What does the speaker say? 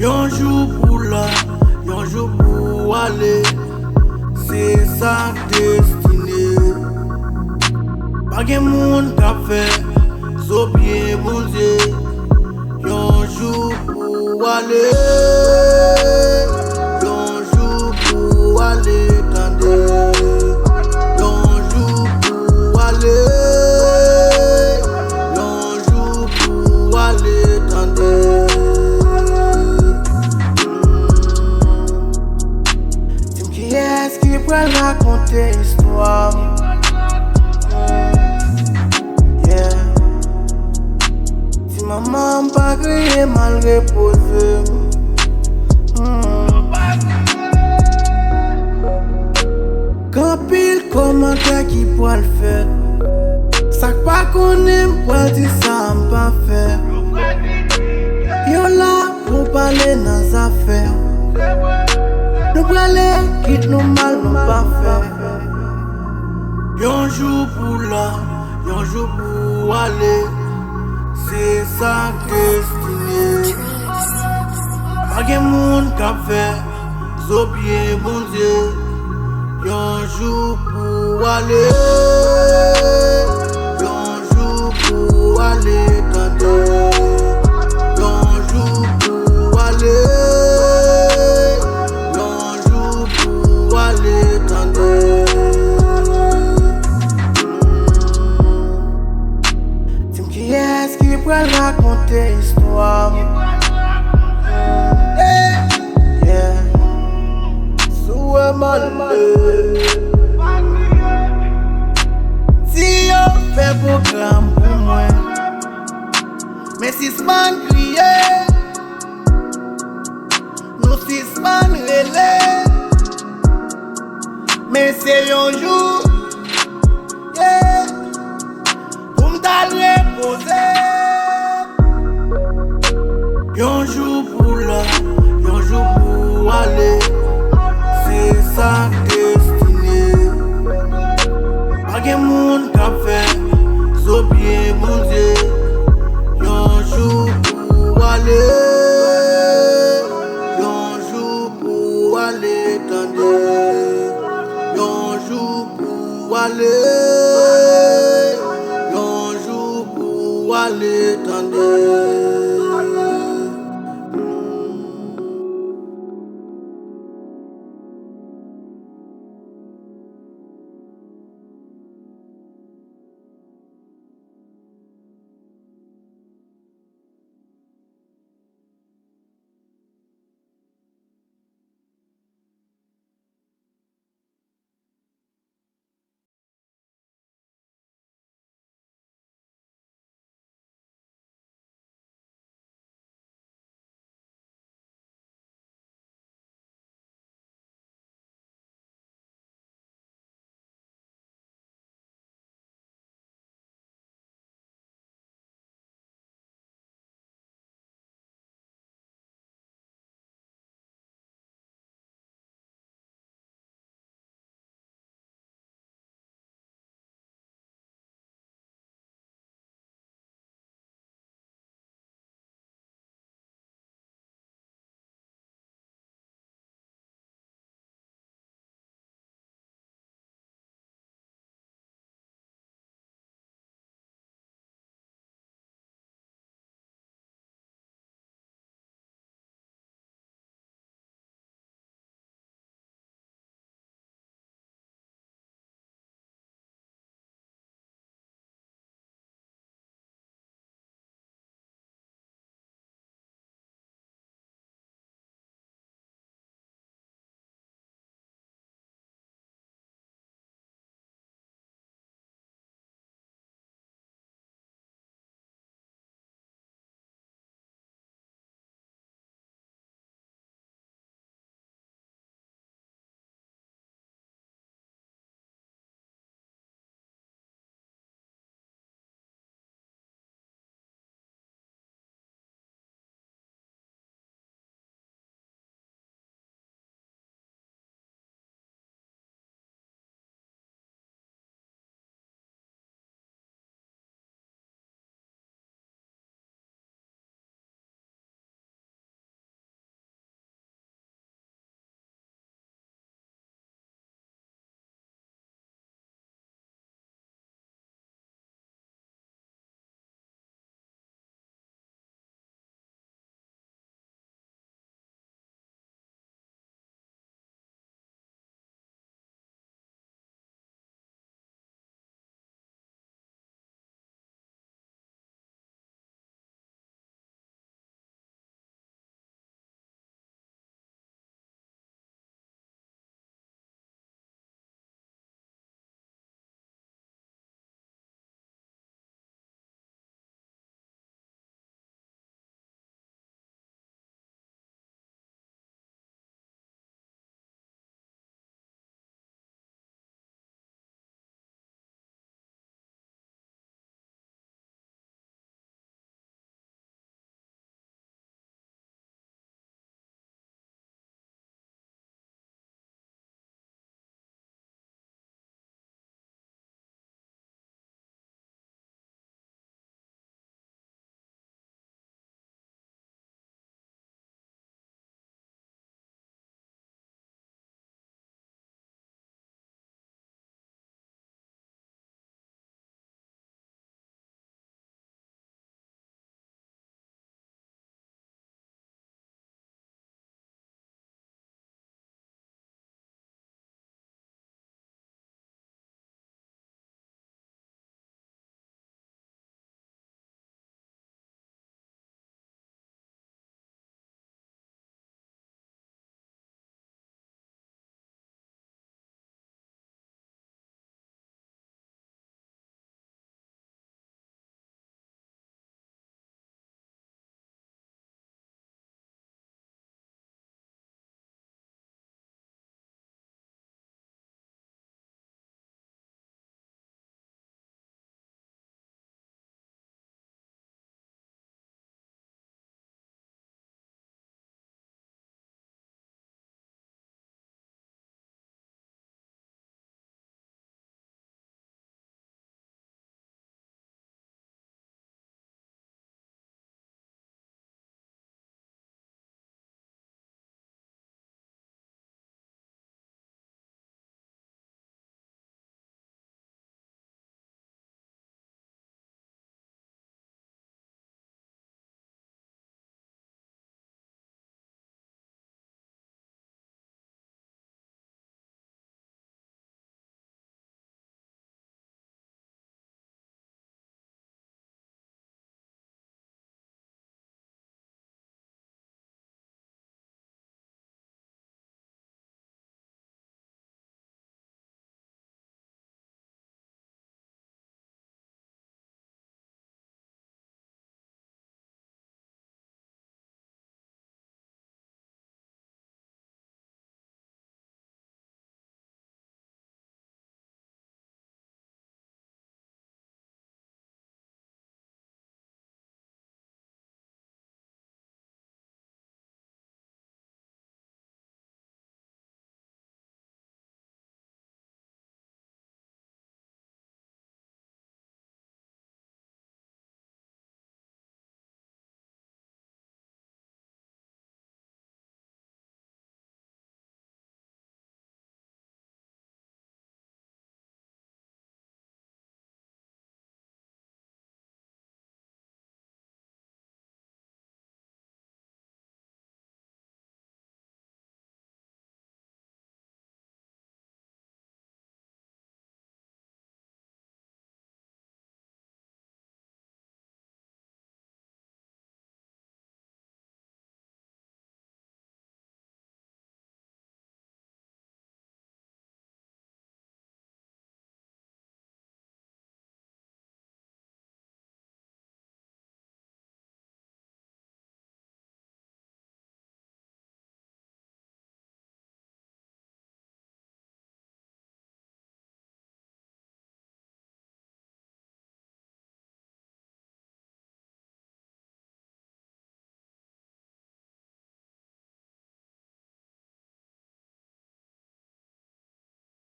Yon jour pour là, yon jour pour aller, c'est sa destinée. Pas de monde qu'a fait, so bien mon Dieu. Yon jour pour aller, yon jour pour aller, tendez. Yon jour pour aller, yon jour pour aller, tendez. Qui est-ce qui peut raconter l'histoire? Yeah. Si maman pas crié mal reposé. Quand pile commentaire qui peut le faire. Ça pas qu'on aime pas dire ça on pas faire. Yo là pour parler dans nos affaires. Nous prenons quitte nous mal nous pas faire. Yon jour pour là, yon jour pour aller, c'est sa destinée. Pas de monde qu'a fait, so bien mon Dieu. Yon jour pour aller, yon jour pour aller, tendez. Yon jour pour aller, yon jour pour aller, tendez. Dis-moi qui est-ce qui peut raconter l'histoire? Yeah. Souhait mal. Si on fait programme pour moi, mais si ce man crié, nous si ce man relais, mais c'est un jour, yeah, pour m'aller reposer. Un jour pour là, un jour pour aller, c'est sa destinée. Pas de monde qu'a fait, so bien mon Dieu. Un jour pour aller, un jour pour aller, tendez. Un jour pour aller, un jour pour aller, tendez.